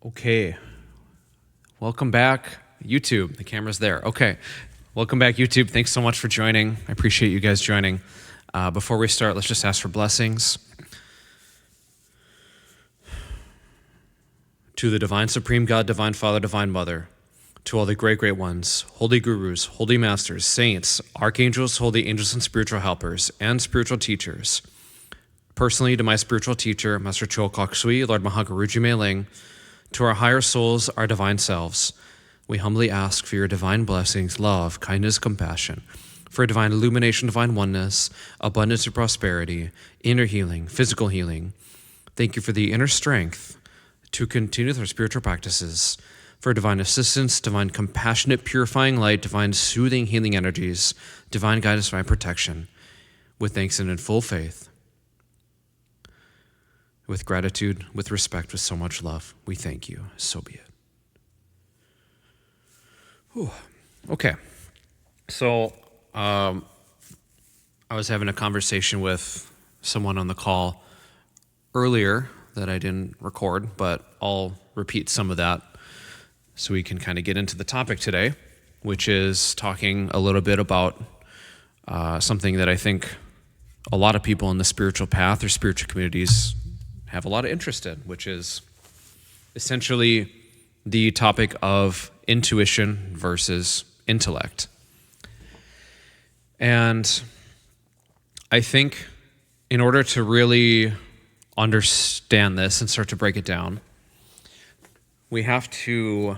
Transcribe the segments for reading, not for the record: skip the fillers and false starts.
Okay, welcome back, YouTube. The camera's there. Okay, welcome back, YouTube. Thanks so much for joining. I appreciate you guys joining. Before we start, let's just ask for blessings. To the Divine Supreme God, Divine Father, Divine Mother, to all the great, great ones, holy gurus, holy masters, saints, archangels, holy angels, and spiritual helpers, and spiritual teachers. Personally, to my spiritual teacher, Master Choa, Lord Mahaguruji Meiling, to our higher souls, our divine selves, we humbly ask for your divine blessings, love, kindness, compassion, for divine illumination, divine oneness, abundance of prosperity, inner healing, physical healing. Thank you for the inner strength to continue with our spiritual practices, for divine assistance, divine compassionate, purifying light, divine soothing, healing energies, divine guidance, divine protection, with thanks and in full faith. With gratitude, with respect, with so much love, we thank you. So be it. Whew. Okay. So I was having a conversation with someone on the call earlier that I didn't record, but I'll repeat some of that so we can kind of get into the topic today, which is talking a little bit about something that I think a lot of people in the spiritual path or spiritual communities have a lot of interest in, which is essentially the topic of intuition versus intellect. And I think in order to really understand this and start to break it down, we have to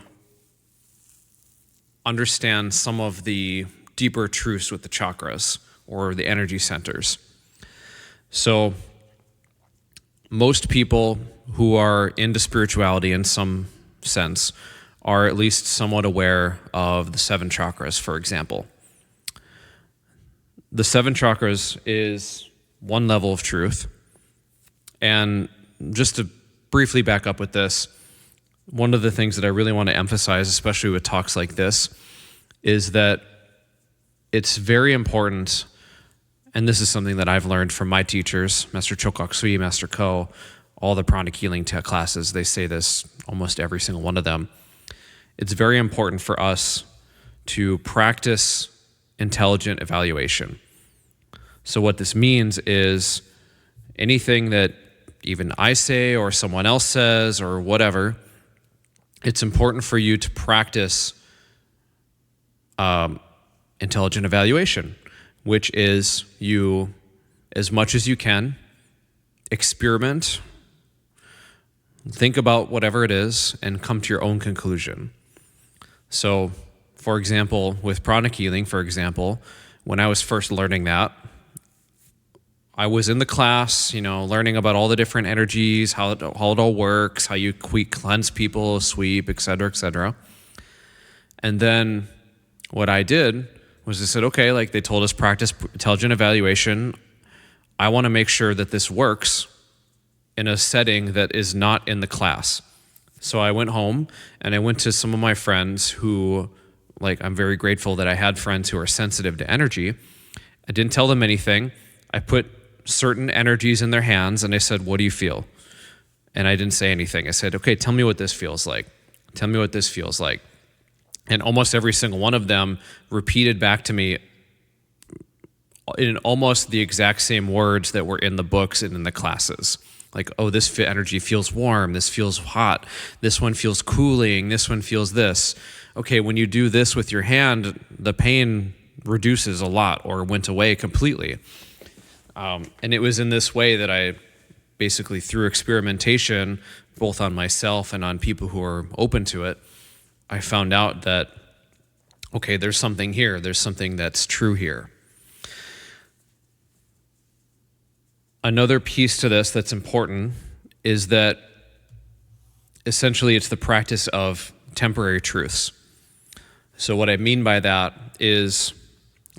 understand some of the deeper truths with the chakras or the energy centers. So most people who are into spirituality in some sense are at least somewhat aware of the 7 chakras, for example. The 7 chakras is one level of truth. And just to briefly back up with this, one of the things that I really want to emphasize, especially with talks like this, is that it's very important. And this is something that I've learned from my teachers, Master Choa, Master Ko, all the pranic healing classes. They say this, almost every single one of them. It's very important for us to practice intelligent evaluation. So what this means is anything that even I say or someone else says or whatever, it's important for you to practice intelligent evaluation, which is you, as much as you can, experiment, think about whatever it is, and come to your own conclusion. So, for example, with pranic healing, for example, when I was first learning that, I was in the class, learning about all the different energies, how it all works, how you cleanse people, sweep, et cetera, et cetera. And then what I did was I said, okay, like they told us practice intelligent evaluation. I want to make sure that this works in a setting that is not in the class. So I went home and I went to some of my friends who, I'm very grateful that I had friends who are sensitive to energy. I didn't tell them anything. I put certain energies in their hands and I said, what do you feel? And I didn't say anything. I said, okay, tell me what this feels like. Tell me what this feels like. And almost every single one of them repeated back to me in almost the exact same words that were in the books and in the classes. Like, oh, this energy feels warm, this feels hot, this one feels cooling, this one feels this. Okay, when you do this with your hand, the pain reduces a lot or went away completely. And it was in this way that I basically, through experimentation, both on myself and on people who are open to it, I found out that, okay, there's something here. There's something that's true here. Another piece to this that's important is that essentially it's the practice of temporary truths. So what I mean by that is,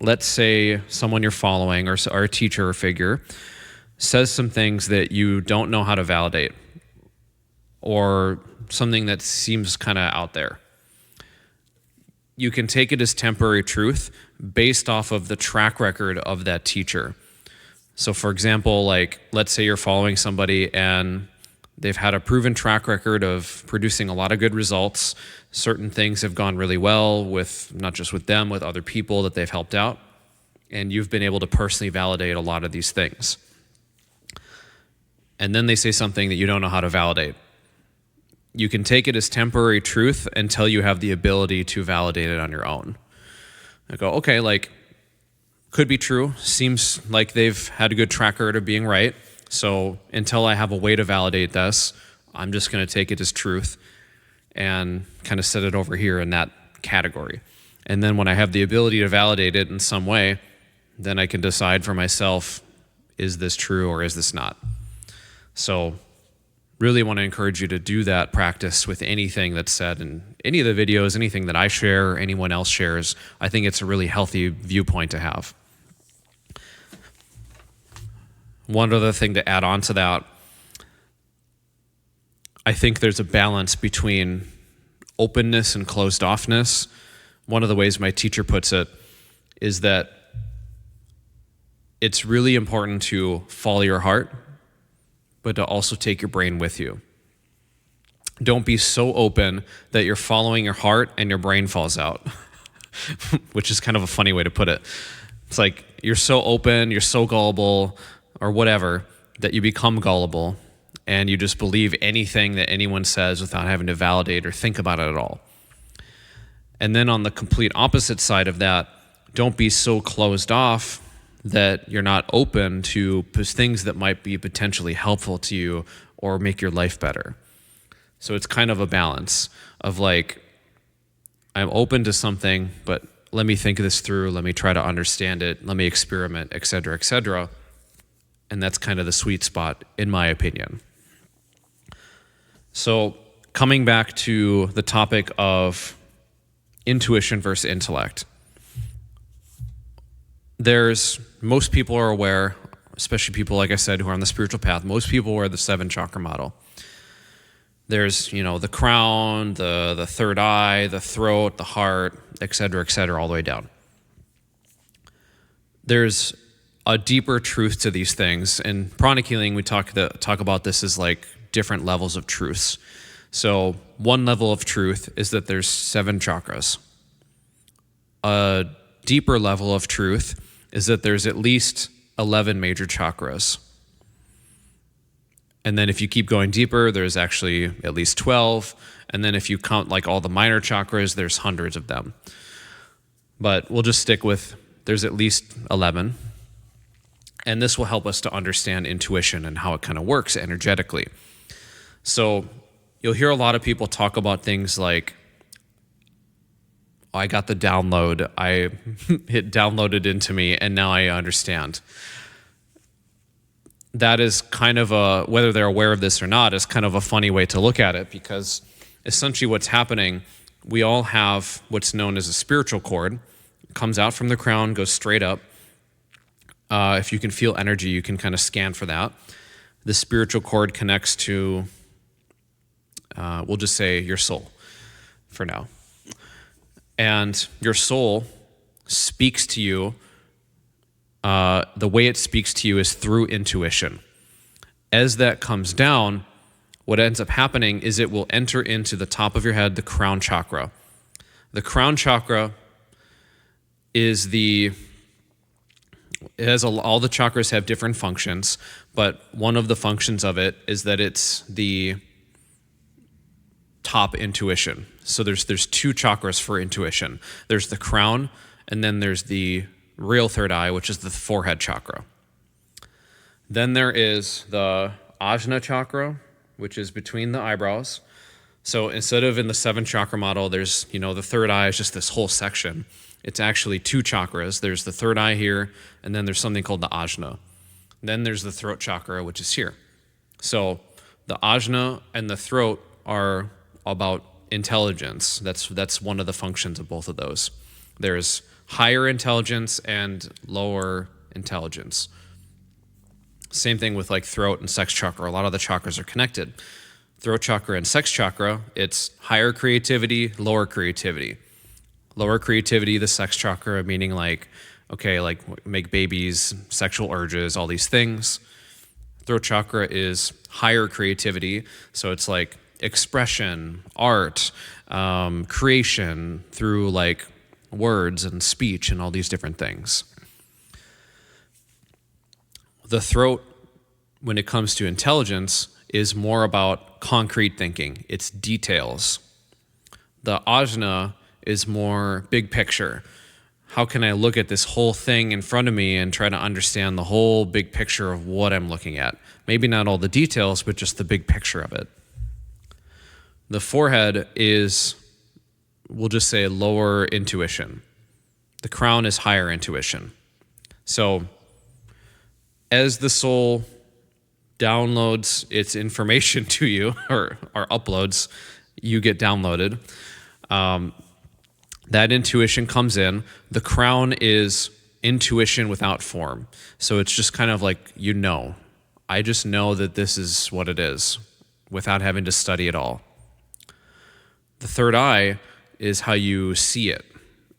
let's say someone you're following or a teacher or figure says some things that you don't know how to validate or something that seems kind of out there. You can take it as temporary truth based off of the track record of that teacher. So for example, let's say you're following somebody and They've had a proven track record of producing a lot of good results. Certain things have gone really well with not just with them, with other people that they've helped out. And you've been able to personally validate a lot of these things. And then they say something that you don't know how to validate. You can take it as temporary truth until you have the ability to validate it on your own. I go, okay, like, could be true. Seems like they've had a good track record of being right. So until I have a way to validate this, I'm just going to take it as truth and kind of set it over here in that category. And then when I have the ability to validate it in some way, then I can decide for myself, is this true or is this not? So really want to encourage you to do that practice with anything that's said in any of the videos, anything that I share, or anyone else shares. I think it's a really healthy viewpoint to have. One other thing to add on to that, I think there's a balance between openness and closed offness. One of the ways my teacher puts it is that it's really important to follow your heart, but to also take your brain with you. Don't be so open that you're following your heart and your brain falls out, which is kind of a funny way to put it. It's like you're so open, you're so gullible, or whatever, that you become gullible and you just believe anything that anyone says without having to validate or think about it at all. And then on the complete opposite side of that, don't be so closed off that you're not open to things that might be potentially helpful to you or make your life better. So it's kind of a balance of like, I'm open to something, but let me think this through, let me try to understand it, let me experiment, et cetera, et cetera. And that's kind of the sweet spot, in my opinion. So coming back to the topic of intuition versus intellect, most people are aware, especially people, like I said, who are on the spiritual path, most people wear the 7 chakra model. There's, the crown, the third eye, the throat, the heart, et cetera, all the way down. There's a deeper truth to these things. In pranic healing, we talk about this as like different levels of truths. So one level of truth is that there's 7 chakras. A deeper level of truth is that there's at least 11 major chakras. And then if you keep going deeper, there's actually at least 12. And then if you count like all the minor chakras, there's hundreds of them. But we'll just stick with there's at least 11. And this will help us to understand intuition and how it kind of works energetically. So you'll hear a lot of people talk about things like, I got the download, I hit downloaded into me, and now I understand. That is kind of whether they're aware of this or not, is kind of a funny way to look at it, because essentially what's happening, we all have what's known as a spiritual cord. It comes out from the crown, goes straight up. If you can feel energy, you can kind of scan for that. The spiritual cord connects to, we'll just say your soul for now. And your soul speaks to you. The way it speaks to you is through intuition. As that comes down, what ends up happening is it will enter into the top of your head, the crown chakra. The crown chakra is all the chakras have different functions, but one of the functions of it is that it's the top intuition. So there's 2 chakras for intuition. There's the crown, and then there's the real third eye, which is the forehead chakra. Then there is the ajna chakra, which is between the eyebrows. So instead of in the 7 chakra model, there's, the third eye is just this whole section. It's actually 2 chakras. There's the third eye here, and then there's something called the ajna. Then there's the throat chakra, which is here. So the ajna and the throat are about intelligence. That's one of the functions of both of those. There's higher intelligence and lower intelligence. Same thing with like throat and sex chakra. A lot of the chakras are connected. Throat chakra and sex chakra, it's higher creativity, lower creativity. Lower creativity, the sex chakra, meaning like make babies, sexual urges, all these things. Throat chakra is higher creativity. So it's like expression, art, creation through like words and speech and all these different things. The throat, when it comes to intelligence, is more about concrete thinking. It's details. The ajna is more big picture. How can I look at this whole thing in front of me and try to understand the whole big picture of what I'm looking at? Maybe not all the details, but just the big picture of it. The forehead is, we'll just say, lower intuition. The crown is higher intuition. So as the soul downloads its information to you, or uploads, you get downloaded. That intuition comes in. The crown is intuition without form. So it's just kind of like, I just know that this is what it is without having to study it all. The third eye is how you see it.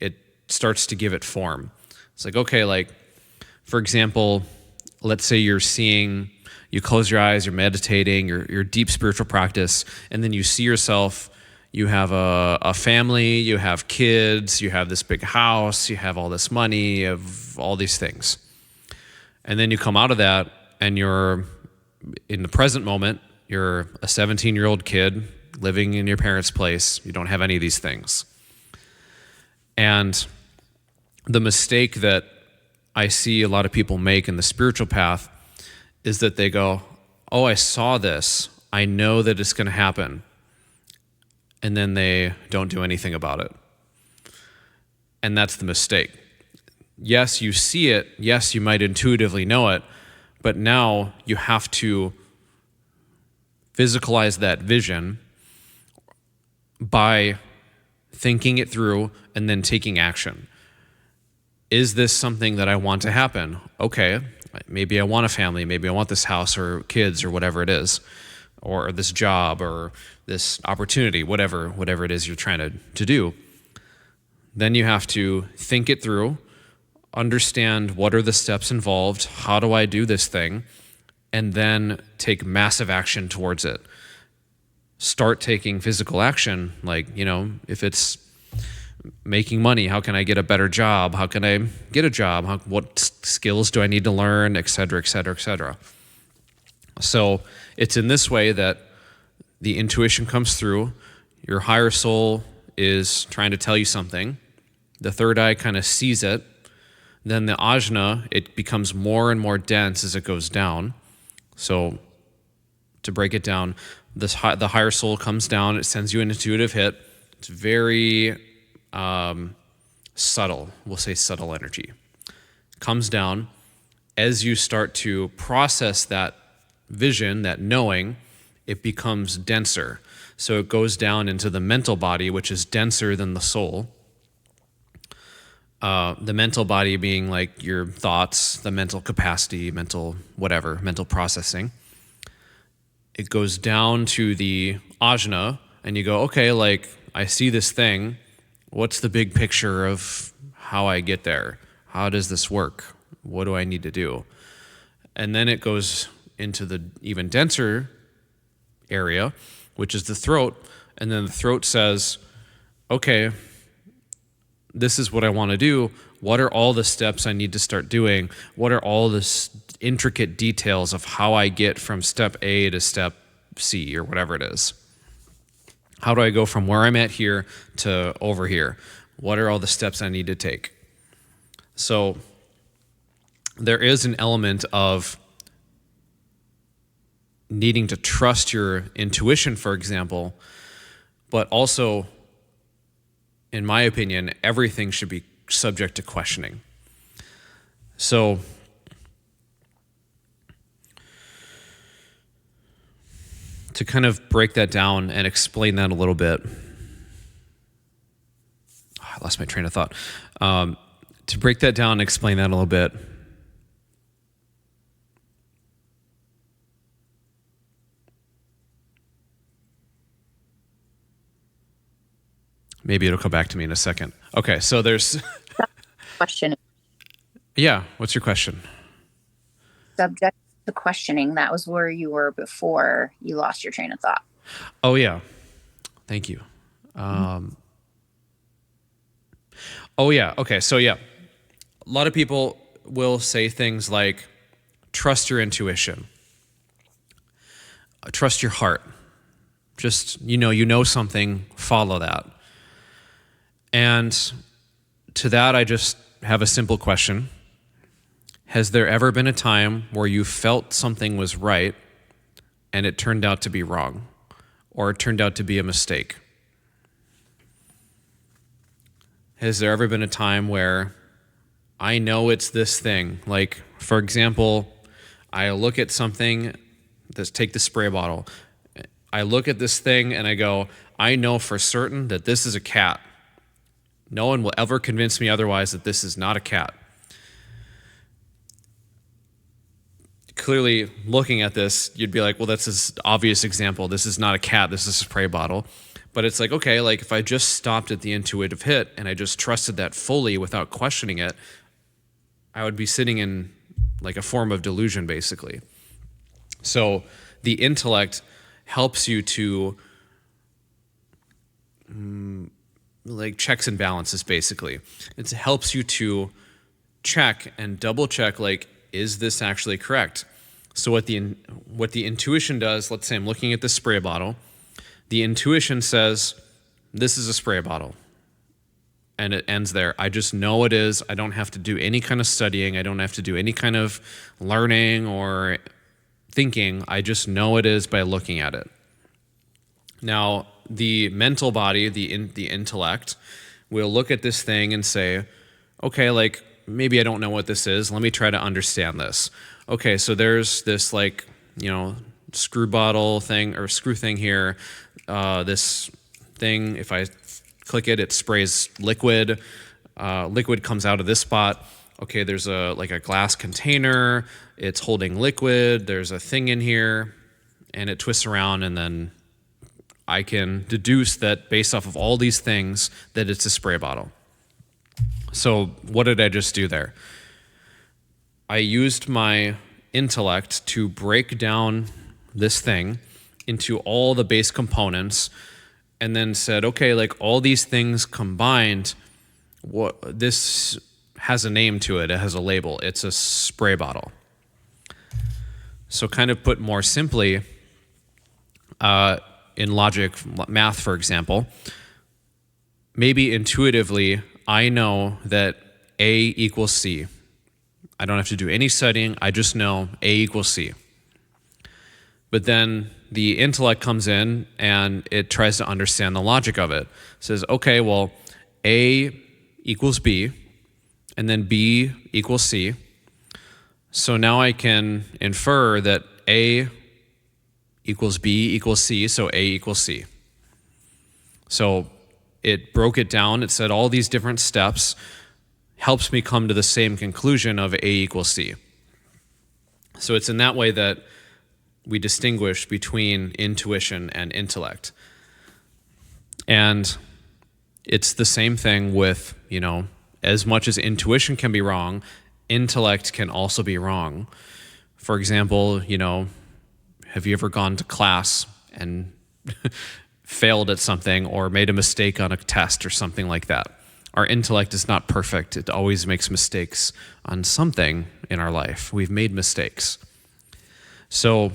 It starts to give it form. It's like, okay, like, for example, let's say you close your eyes, you're meditating, you're deep spiritual practice, and then you see yourself. You have a family, you have kids, you have this big house, you have all this money, you have all these things. And then you come out of that and you're in the present moment, you're a 17-year-old kid living in your parents' place. You don't have any of these things. And the mistake that I see a lot of people make in the spiritual path is that they go, oh, I saw this. I know that it's going to happen. And then they don't do anything about it. And that's the mistake. Yes, you see it. Yes, you might intuitively know it. But now you have to physicalize that vision by thinking it through and then taking action. Is this something that I want to happen? Okay, maybe I want a family. Maybe I want this house or kids or whatever it is, or this job or this opportunity, whatever it is you're trying to do. Then you have to think it through, understand what are the steps involved, how do I do this thing, and then take massive action towards it. Start taking physical action, like, if it's making money, how can I get a better job? How can I get a job? What skills do I need to learn, et cetera, et cetera, et cetera. So it's in this way that the intuition comes through. Your higher soul is trying to tell you something. The third eye kind of sees it. Then the ajna, it becomes more and more dense as it goes down. So to break it down, the higher soul comes down. It sends you an intuitive hit. It's very subtle. We'll say subtle energy. Comes down. As you start to process that vision, that knowing, it becomes denser. So it goes down into the mental body, which is denser than the soul. The mental body being like your thoughts, the mental capacity, mental processing. It goes down to the ajna, and you go, okay, like, I see this thing. What's the big picture of how I get there? How does this work? What do I need to do? And then it goes into the even denser area, which is the throat. And then the throat says, okay, this is what I want to do. What are all the steps I need to start doing? What are all the intricate details of how I get from step A to step C or whatever it is? How do I go from where I'm at here to over here? What are all the steps I need to take? So there is an element of needing to trust your intuition, for example, but also, in my opinion, everything should be subject to questioning. So to kind of break that down and explain that a little bit, I lost my train of thought. To break that down and explain that a little bit, maybe it'll come back to me in a second. Okay, so there's... Question. Yeah, what's your question? Subject the questioning. That was where you were before you lost your train of thought. Oh, yeah. Thank you. Mhm. Oh, yeah. Okay. So, yeah, a lot of people will say things like, trust your intuition, trust your heart. Just, you know something, follow that. And to that, I just have a simple question. Has there ever been a time where you felt something was right and it turned out to be wrong, or it turned out to be a mistake? Has there ever been a time where I know it's this thing? Like, for example, I look at something, let's take the spray bottle. I look at this thing and I go, I know for certain that this is a cat. No one will ever convince me otherwise that this is not a cat. Clearly, looking at this, you'd be like, well, that's an obvious example. This is not a cat, this is a spray bottle. But it's like, okay, like if I just stopped at the intuitive hit and I just trusted that fully without questioning it, I would be sitting in like a form of delusion, basically. So the intellect helps you to like checks and balances, basically. It helps you to check and double check, like, is this actually correct? So what the intuition does, let's say I'm looking at this spray bottle, the intuition says, this is a spray bottle. And it ends there. I just know it is. I don't have to do any kind of studying. I don't have to do any kind of learning or thinking. I just know it is by looking at it. Now, the mental body, the intellect, will look at this thing and say, okay, like maybe I don't know what this is. Let me try to understand this. Okay, so there's this like, screw bottle thing or screw thing here. This thing, if I click it, it sprays liquid. Liquid comes out of this spot. Okay, there's a glass container. It's holding liquid. There's a thing in here, and it twists around, and then I can deduce that based off of all these things that it's a spray bottle. So what did I just do there? I used my intellect to break down this thing into all the base components and then said, okay, like all these things combined, this has a name to it. It has a label. It's a spray bottle. So kind of put more simply, in logic, math, for example, maybe intuitively, I know that A equals C. I don't have to do any studying. I just know A equals C. But then the intellect comes in and it tries to understand the logic of it. It says, okay, well, A equals B, and then B equals C. So now I can infer that A equals B equals C, so A equals C. So it broke it down. It said all these different steps helps me come to the same conclusion of A equals C. So it's in that way that we distinguish between intuition and intellect. And it's the same thing with, as much as intuition can be wrong, intellect can also be wrong. For example, have you ever gone to class and failed at something or made a mistake on a test or something like that? Our intellect is not perfect. It always makes mistakes on something in our life. We've made mistakes. So,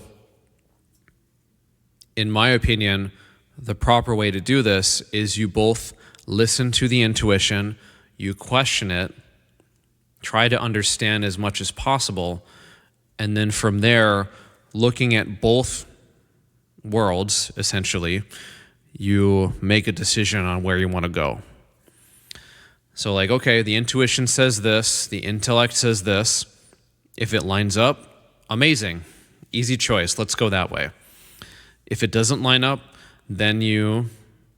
in my opinion, the proper way to do this is you both listen to the intuition, you question it, try to understand as much as possible, and then from there, looking at both worlds, essentially, you make a decision on where you want to go. So like, okay, the intuition says this, the intellect says this. If it lines up, amazing. Easy choice. Let's go that way. If it doesn't line up, then you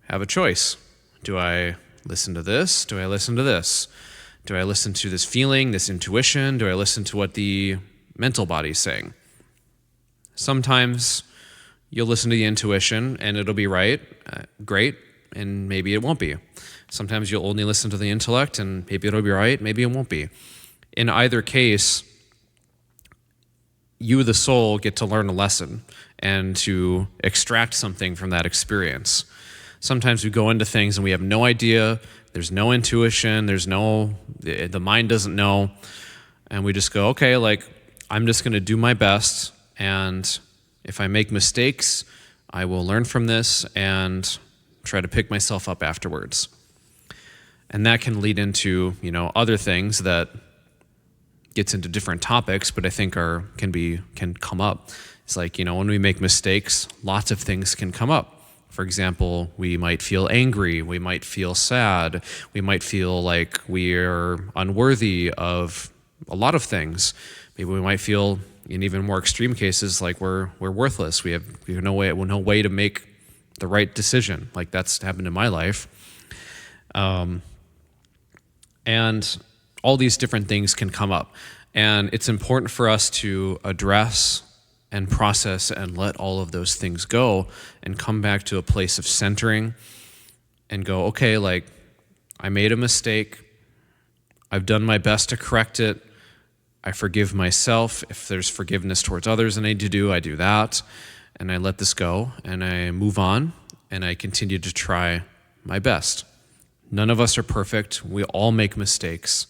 have a choice. Do I listen to this? Do I listen to this? Do I listen to this feeling, this intuition? Do I listen to what the mental body's saying? Sometimes you'll listen to the intuition and it'll be right, great, and maybe it won't be. Sometimes you'll only listen to the intellect and maybe it'll be right, maybe it won't be. In either case, you, the soul, get to learn a lesson and to extract something from that experience. Sometimes we go into things and we have no idea. There's no intuition. The mind doesn't know. And we just go, okay, like, I'm just going to do my best. And if I make mistakes, I will learn from this and try to pick myself up afterwards. And that can lead into, other things that gets into different topics, but I think can come up. It's like, when we make mistakes, lots of things can come up. For example, we might feel angry, we might feel sad, we might feel like we are unworthy of a lot of things. Maybe we might feel, in even more extreme cases, like we're worthless. We have no way to make the right decision. Like that's happened in my life. And all these different things can come up. And it's important for us to address and process and let all of those things go and come back to a place of centering and go, okay, like, I made a mistake. I've done my best to correct it. I forgive myself. If there's forgiveness towards others I need to do, I do that. And I let this go and I move on and I continue to try my best. None of us are perfect. We all make mistakes.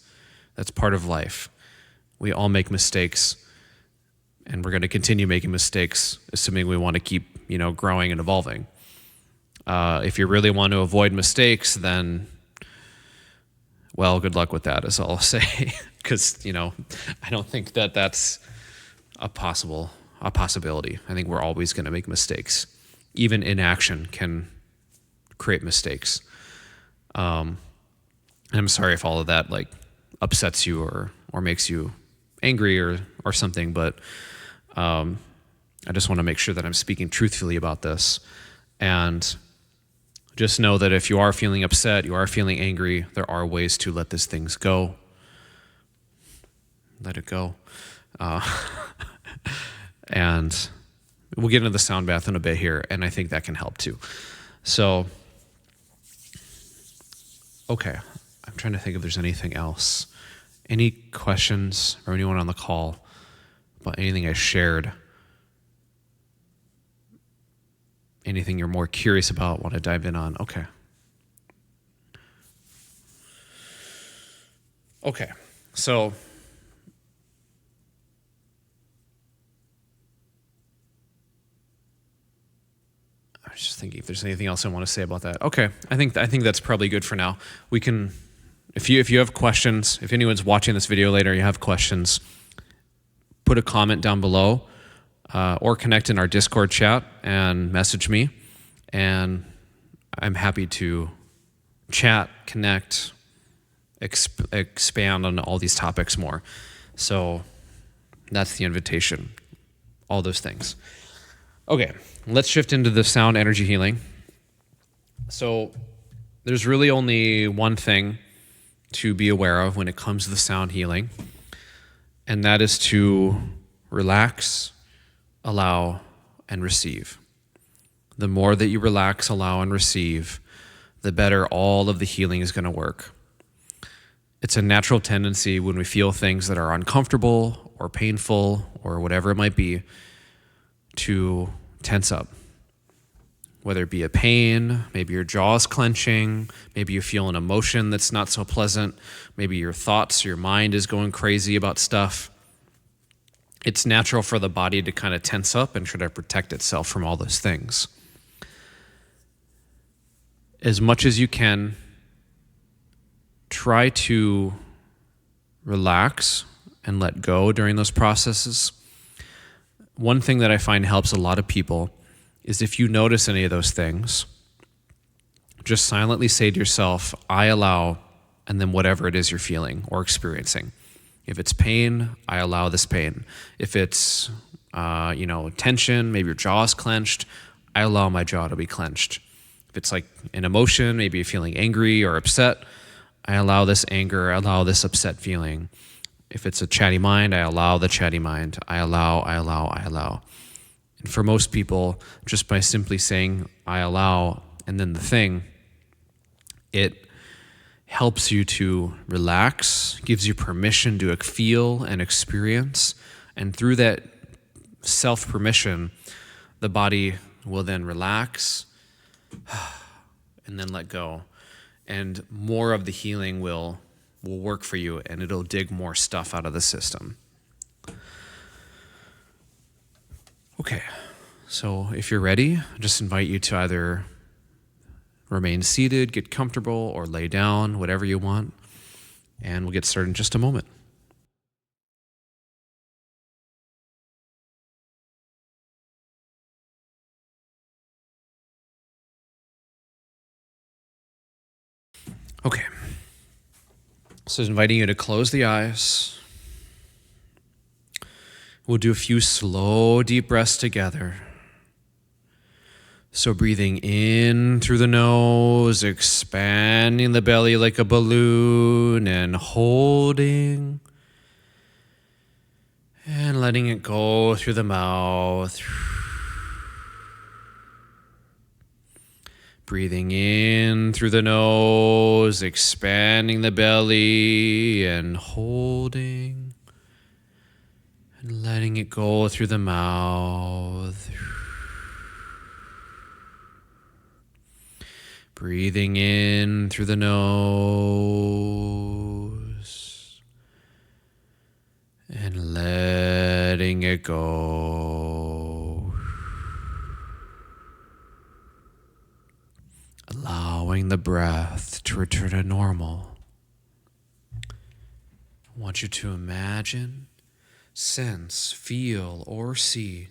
That's part of life. We all make mistakes, and we're going to continue making mistakes, assuming we want to keep, growing and evolving. If you really want to avoid mistakes, then, well, good luck with that, is all I'll say. Because, I don't think that that's a possibility. I think we're always going to make mistakes. Even inaction can create mistakes. And I'm sorry if all of that upsets you or makes you angry or something, but I just want to make sure that I'm speaking truthfully about this. And just know that if you are feeling upset, you are feeling angry, there are ways to let these things go. Let it go. And we'll get into the sound bath in a bit here, and I think that can help too. So, okay, I'm trying to think if there's anything else. Any questions or anyone on the call about anything I shared? Anything you're more curious about, want to dive in on? Okay. Okay, so I was just thinking if there's anything else I want to say about that. Okay, I think that's probably good for now. We can, if you have questions, if anyone's watching this video later, you have questions, put a comment down below, or connect in our Discord chat and message me, and I'm happy to chat, connect, expand on all these topics more. So that's the invitation, all those things. Okay, let's shift into the sound energy healing. So there's really only one thing to be aware of when it comes to the sound healing, and that is to relax, allow, and receive. The more that you relax, allow, and receive, the better all of the healing is going to work. It's a natural tendency when we feel things that are uncomfortable or painful or whatever it might be to tense up. Whether it be a pain, maybe your jaw's clenching, maybe you feel an emotion that's not so pleasant, maybe your thoughts, your mind is going crazy about stuff. It's natural for the body to kind of tense up and try to protect itself from all those things. As much as you can, try to relax and let go during those processes. One thing that I find helps a lot of people is if you notice any of those things, just silently say to yourself, I allow, and then whatever it is you're feeling or experiencing. If it's pain, I allow this pain. If it's, tension, maybe your jaw's clenched, I allow my jaw to be clenched. If it's like an emotion, maybe you're feeling angry or upset, I allow this anger, I allow this upset feeling. If it's a chatty mind, I allow the chatty mind. I allow. And for most people, just by simply saying, I allow, and then the thing, it helps you to relax, gives you permission to feel and experience. And through that self-permission, the body will then relax and then let go. And more of the healing will work for you, and it'll dig more stuff out of the system. Okay, so if you're ready, I just invite you to either remain seated, get comfortable, or lay down, whatever you want. And we'll get started in just a moment. Okay. So inviting you to close the eyes. We'll do a few slow, deep breaths together. So breathing in through the nose, expanding the belly like a balloon, and holding. And letting it go through the mouth. Breathing in through the nose, expanding the belly, and holding. And letting it go through the mouth. Breathing in through the nose. And letting it go. Allowing the breath to return to normal. I want you to imagine, sense, feel, or see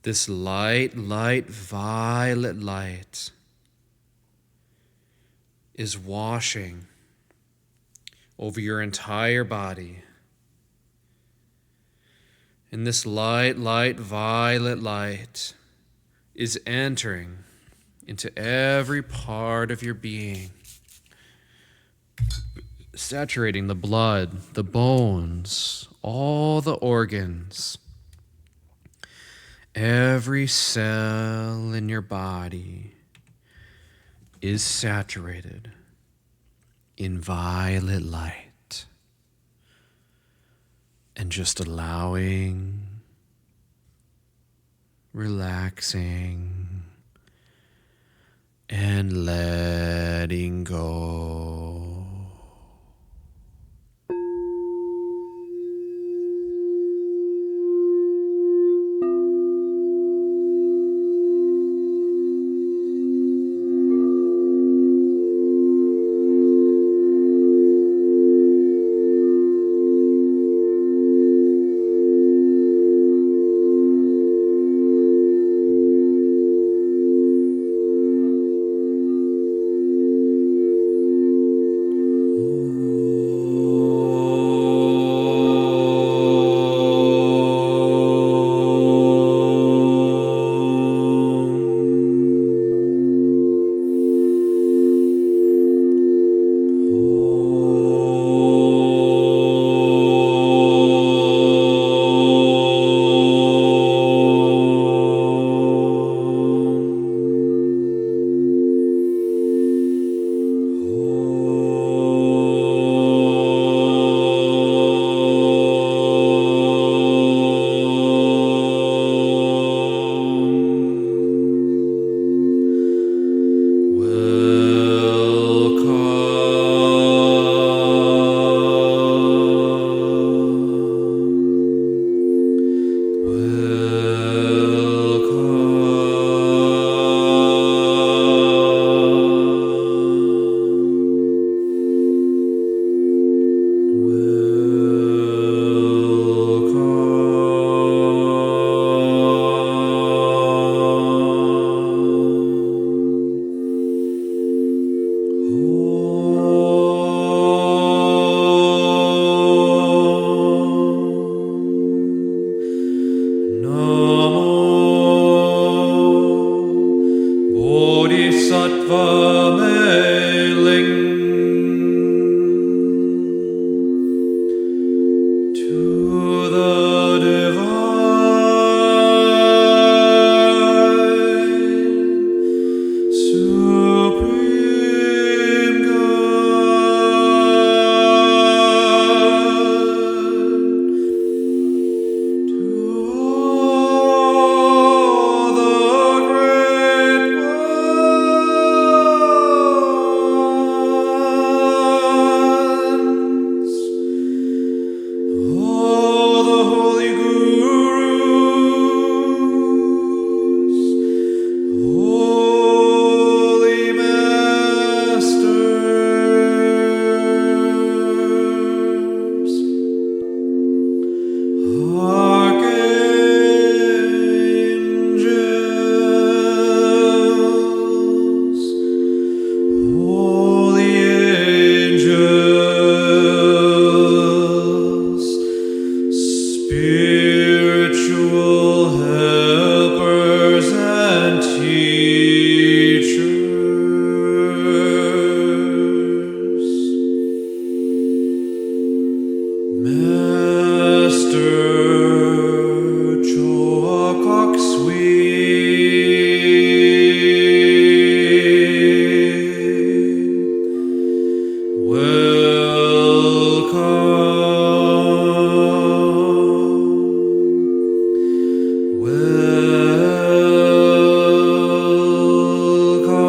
this light, violet light is washing over your entire body. And this light, violet light is entering into every part of your being, saturating the blood, the bones, all the organs. Every cell in your body is saturated in violet light, and just allowing, relaxing, and letting go. Master Choa Welcome.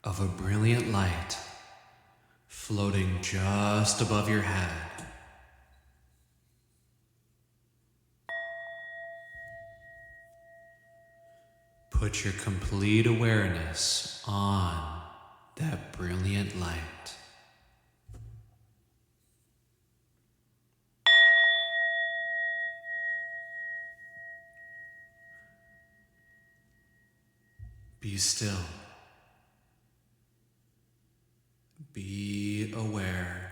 of a brilliant light floating just above your head. Put your complete awareness on that brilliant light. Be still. Be aware.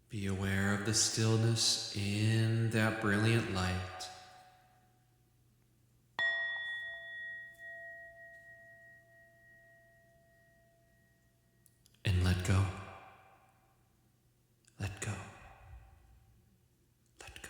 Be aware of the stillness in that brilliant light. And let go. Let go. Let go.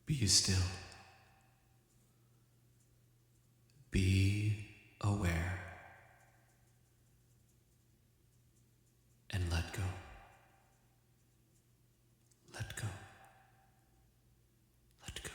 Be still. Be aware. And let go. Let go. Let go.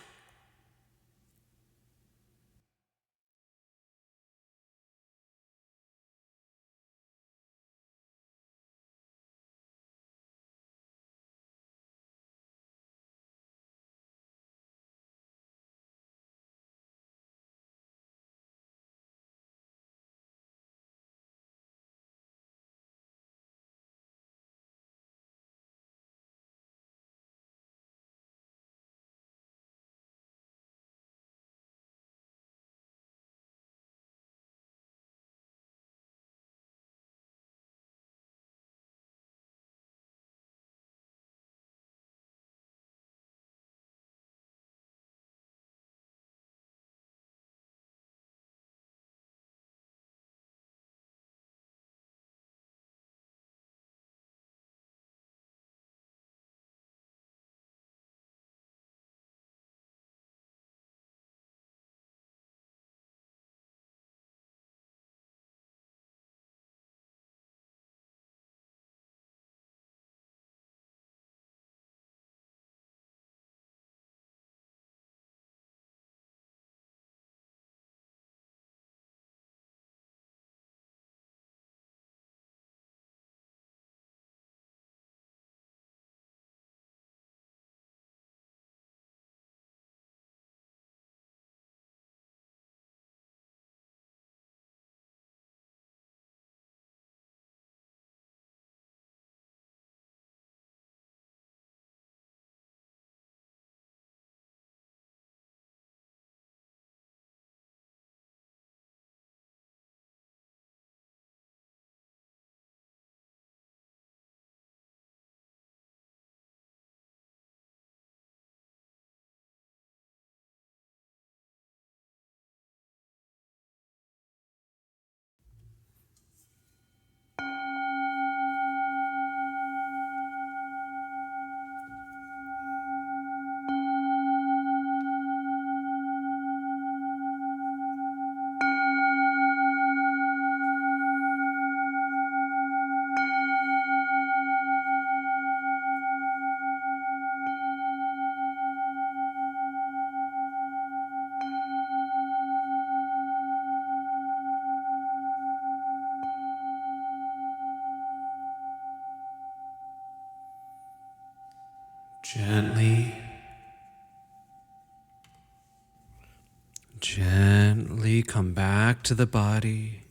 Gently come back to the body.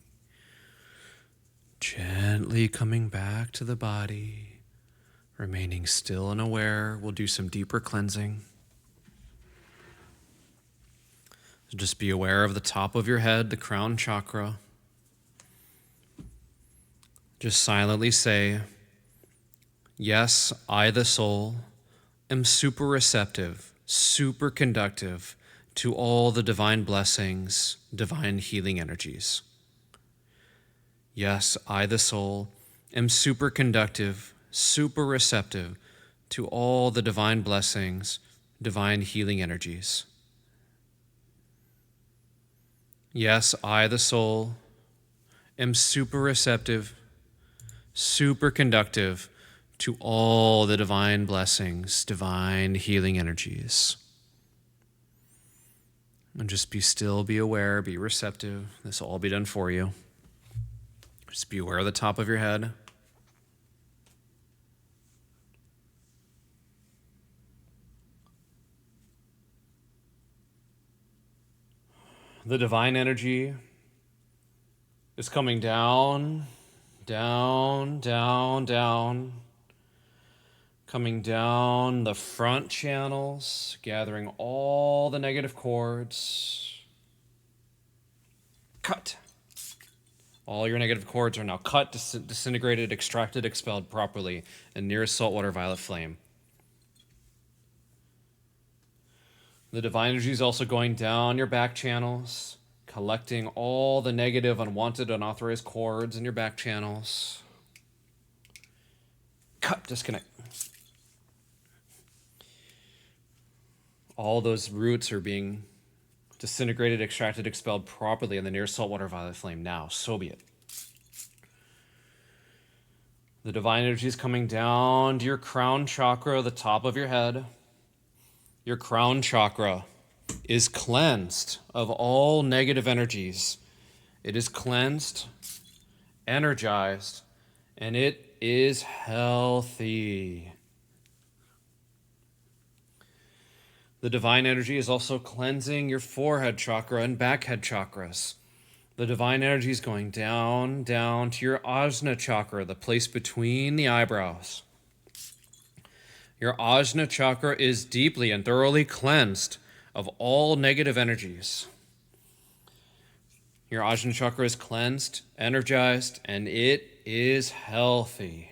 Gently coming back to the body. Remaining still and aware. We'll do some deeper cleansing. So just be aware of the top of your head, the crown chakra. Just silently say, yes, I, the soul, am super receptive, super conductive to all the divine blessings, divine healing energies. Yes, I, the soul, am super conductive, super receptive to all the divine blessings, divine healing energies. Yes, I, the soul, am super receptive, super conductive to all the divine blessings, divine healing energies. And just be still, be aware, be receptive. This will all be done for you. Just be aware of the top of your head. The divine energy is coming down, down, down, down. Coming down the front channels, gathering all the negative cords. Cut. All your negative cords are now cut, disintegrated, extracted, expelled properly in nearest saltwater violet flame. The divine energy is also going down your back channels, collecting all the negative, unwanted, unauthorized cords in your back channels. Cut, disconnect. All those roots are being disintegrated, extracted, expelled properly in the near saltwater violet flame now. So be it. The divine energy is coming down to your crown chakra, the top of your head. Your crown chakra is cleansed of all negative energies. It is cleansed, energized, and it is healthy. The divine energy is also cleansing your forehead chakra and backhead chakras. The divine energy is going down, down to your ajna chakra, the place between the eyebrows. Your ajna chakra is deeply and thoroughly cleansed of all negative energies. Your ajna chakra is cleansed, energized, and it is healthy.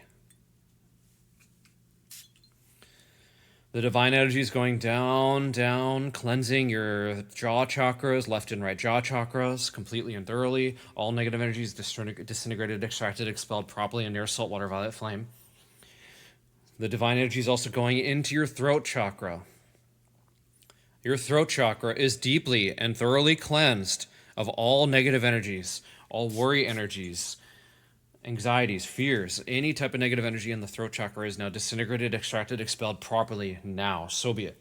The divine energy is going down, down, cleansing your jaw chakras, left and right jaw chakras, completely and thoroughly. All negative energy is disintegrated, extracted, expelled properly in near saltwater violet flame. The divine energy is also going into your throat chakra. Your throat chakra is deeply and thoroughly cleansed of all negative energies, all worry energies, anxieties, fears, any type of negative energy in the throat chakra is now disintegrated, extracted, expelled properly now. So be it.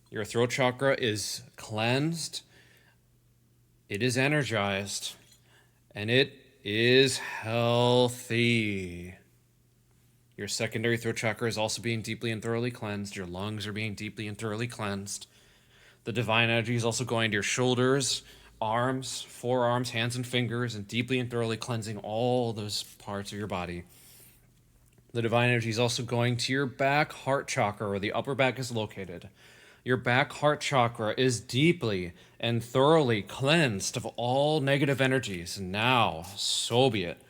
Your throat chakra is cleansed, it is energized, and it is healthy. Your secondary throat chakra is also being deeply and thoroughly cleansed. Your lungs are being deeply and thoroughly cleansed. The divine energy is also going to your shoulders, arms, forearms, hands, and fingers, and deeply and thoroughly cleansing all those parts of your body. The divine energy is also going to your back heart chakra, where the upper back is located. Your back heart chakra is deeply and thoroughly cleansed of all negative energies. And now, so be it.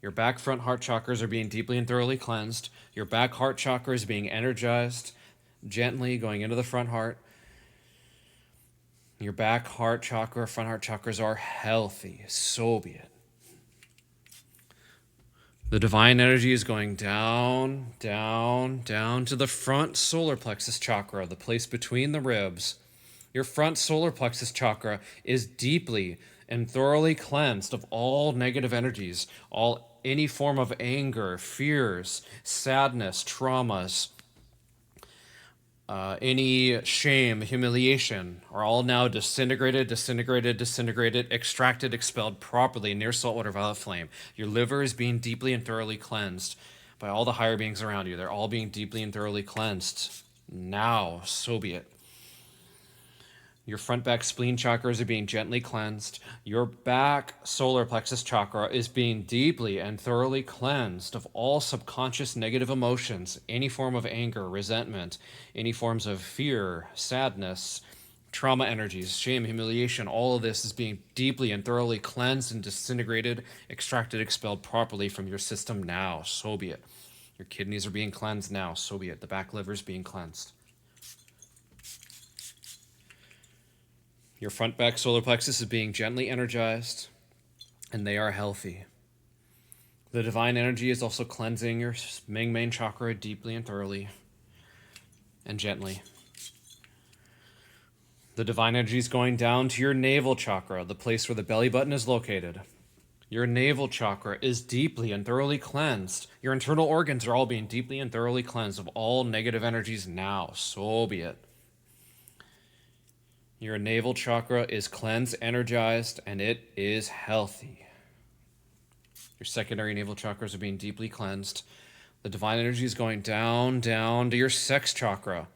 Your back front heart chakras are being deeply and thoroughly cleansed. Your back heart chakra is being energized, gently going into the front heart. Your back heart chakra, front heart chakras are healthy. So be it. The divine energy is going down, down, down to the front solar plexus chakra, the place between the ribs. Your front solar plexus chakra is deeply and thoroughly cleansed of all negative energies, any form of anger, fears, sadness, traumas, any shame, humiliation are all now disintegrated, extracted, expelled properly near saltwater violet flame. Your liver is being deeply and thoroughly cleansed by all the higher beings around you. They're all being deeply and thoroughly cleansed now, so be it. Your front back spleen chakras are being gently cleansed. Your back solar plexus chakra is being deeply and thoroughly cleansed of all subconscious negative emotions, any form of anger, resentment, any forms of fear, sadness, trauma energies, shame, humiliation. All of this is being deeply and thoroughly cleansed and disintegrated, extracted, expelled properly from your system now, so be it. Your kidneys are being cleansed now, so be it. The back liver is being cleansed. Your front back solar plexus is being gently energized, and they are healthy. The divine energy is also cleansing your main chakra deeply and thoroughly and gently. The divine energy is going down to your navel chakra, the place where the belly button is located. Your navel chakra is deeply and thoroughly cleansed. Your internal organs are all being deeply and thoroughly cleansed of all negative energies now, so be it. Your navel chakra is cleansed, energized, and it is healthy. Your secondary navel chakras are being deeply cleansed. The divine energy is going down to your sex chakra.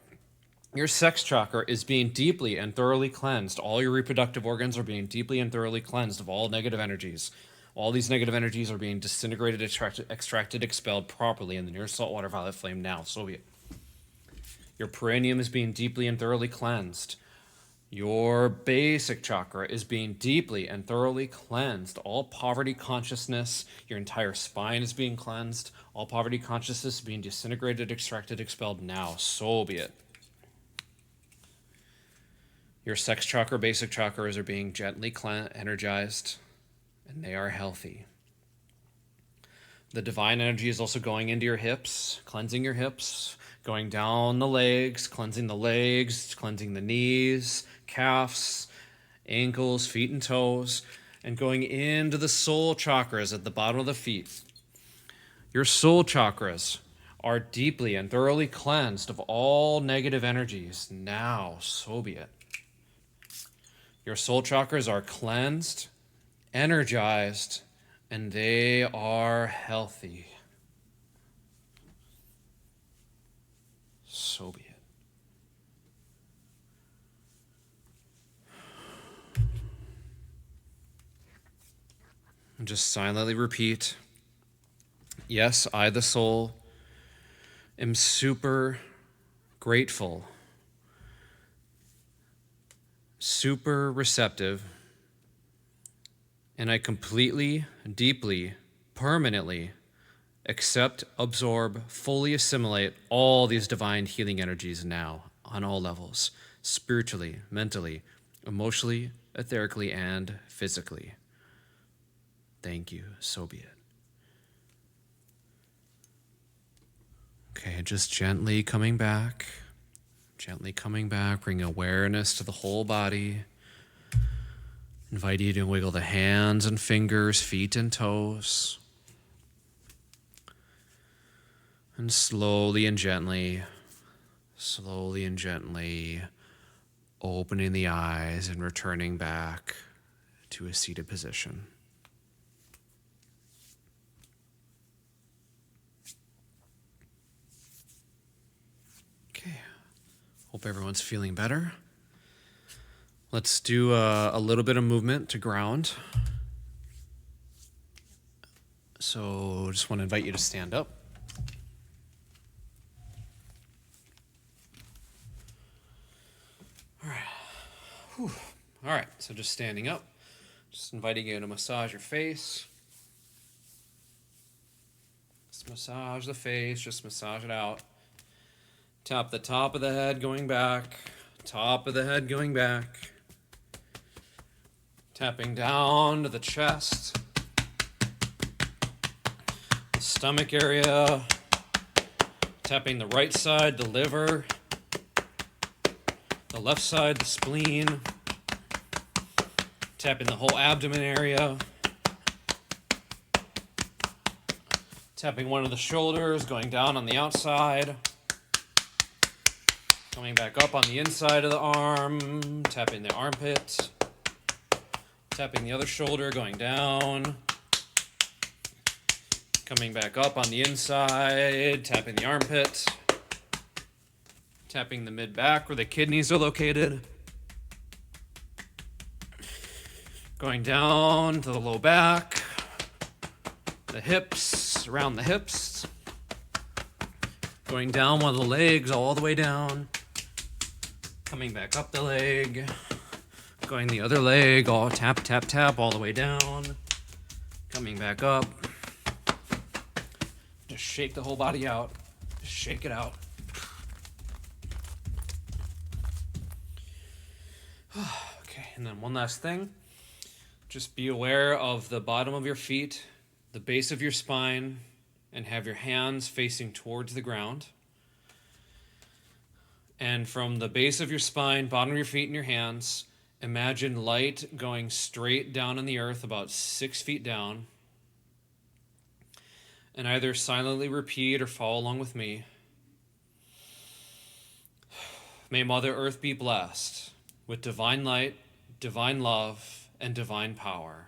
Your sex chakra is being deeply and thoroughly cleansed. All your reproductive organs are being deeply and thoroughly cleansed of all negative energies. All these negative energies are being disintegrated, extracted, expelled properly in the near saltwater violet flame now, so be it. Your perineum is being deeply and thoroughly cleansed. Your basic chakra is being deeply and thoroughly cleansed. All poverty consciousness, your entire spine is being cleansed. All poverty consciousness is being disintegrated, extracted, expelled now, so be it. Your sex chakra, basic chakras are being gently energized, and they are healthy. The divine energy is also going into your hips, cleansing your hips, going down the legs, cleansing the knees, calves, ankles, feet, and toes, and going into the soul chakras at the bottom of the feet. Your soul chakras are deeply and thoroughly cleansed of all negative energies. Now, so be it. Your soul chakras are cleansed, energized, and they are healthy. So be it. And just silently repeat, yes, I, the soul, am super grateful, super receptive, and I completely, deeply, permanently accept, absorb, fully assimilate all these divine healing energies now on all levels, spiritually, mentally, emotionally, etherically, and physically. Thank you. So be it. Okay, just gently coming back, bring awareness to the whole body. Invite you to wiggle the hands and fingers, feet and toes. And slowly and gently, opening the eyes and returning back to a seated position. Okay, hope everyone's feeling better. Let's do a little bit of movement to ground. So just want to invite you to stand up. All right. Whew. All right, so just standing up. Just inviting you to massage your face. Just massage the face, just massage it out. Tap the top of the head going back. Top of the head going back. Tapping down to the chest. The stomach area. Tapping the right side, the liver. The left side, the spleen. Tapping the whole abdomen area. Tapping one of the shoulders, going down on the outside. Coming back up on the inside of the arm. Tapping the armpit. Tapping the other shoulder, going down. Coming back up on the inside. Tapping the armpit. tapping the mid-back where the kidneys are located. Going down to the low back, the hips, around the hips. Going down one of the legs all the way down. Coming back up the leg. Going the other leg, all tap, tap, tap, all the way down. Coming back up. Just shake the whole body out. Just shake it out. Okay, and then one last thing. Just be aware of the bottom of your feet, the base of your spine, and have your hands facing towards the ground. And from the base of your spine, bottom of your feet and your hands, imagine light going straight down on the earth about 6 feet down. And either silently repeat or follow along with me. May Mother Earth be blessed with divine light, divine love, and divine power.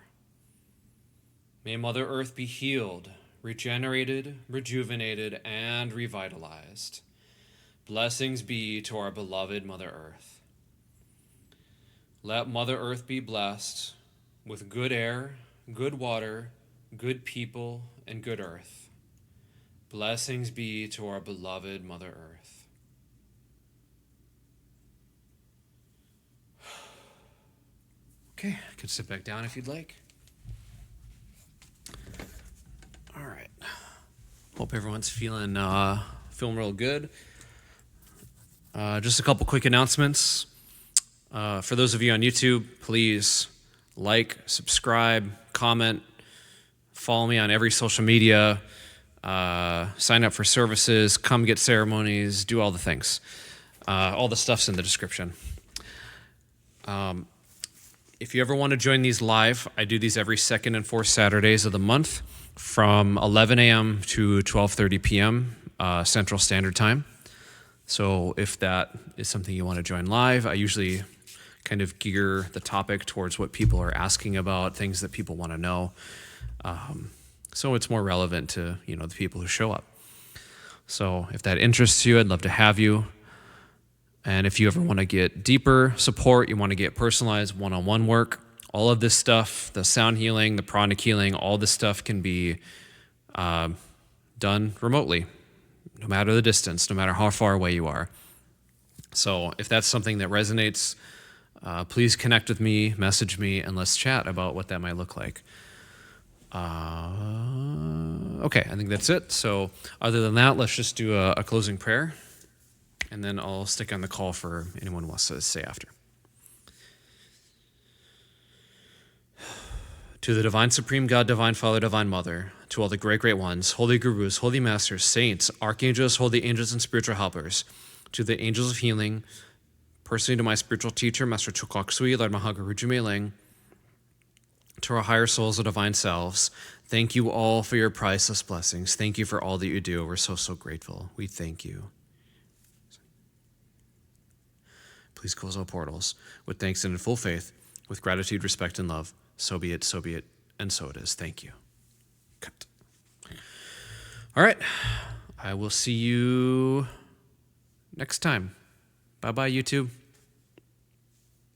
May Mother Earth be healed, regenerated, rejuvenated, and revitalized. Blessings be to our beloved Mother Earth. Let Mother Earth be blessed with good air, good water, good people, and good earth. Blessings be to our beloved Mother Earth. Okay, I could sit back down if you'd like. All right. Hope everyone's feeling real good. Just a couple quick announcements. For those of you on YouTube, please like, subscribe, comment, follow me on every social media, sign up for services, come get ceremonies, do all the things. All the stuff's in the description. If you ever want to join these live, I do these every second and fourth Saturdays of the month from 11 a.m. to 12:30 p.m. Central Standard Time. So if that is something you want to join live, I usually kind of gear the topic towards what people are asking about, things that people want to know. So it's more relevant to, the people who show up. So if that interests you, I'd love to have you. And if you ever want to get deeper support, you want to get personalized one-on-one work, all of this stuff, the sound healing, the pranic healing, all this stuff can be done remotely, no matter the distance, no matter how far away you are. So if that's something that resonates, please connect with me, message me, and let's chat about what that might look like. Okay, I think that's it. So other than that, let's just do a closing prayer, and then I'll stick on the call for anyone who wants to say after. To the Divine Supreme God, Divine Father, Divine Mother, to all the great, great ones, holy gurus, holy masters, saints, archangels, holy angels, and spiritual helpers, to the angels of healing, personally to my spiritual teacher, Master Choa, Lord Mahaguru Jumeling, to our higher souls, the divine selves, thank you all for your priceless blessings. Thank you for all that you do. We're so, so grateful. We thank you. Please close all portals with thanks and in full faith, with gratitude, respect, and love. So be it, and so it is. Thank you. Cut. All right. I will see you next time. Bye-bye, YouTube.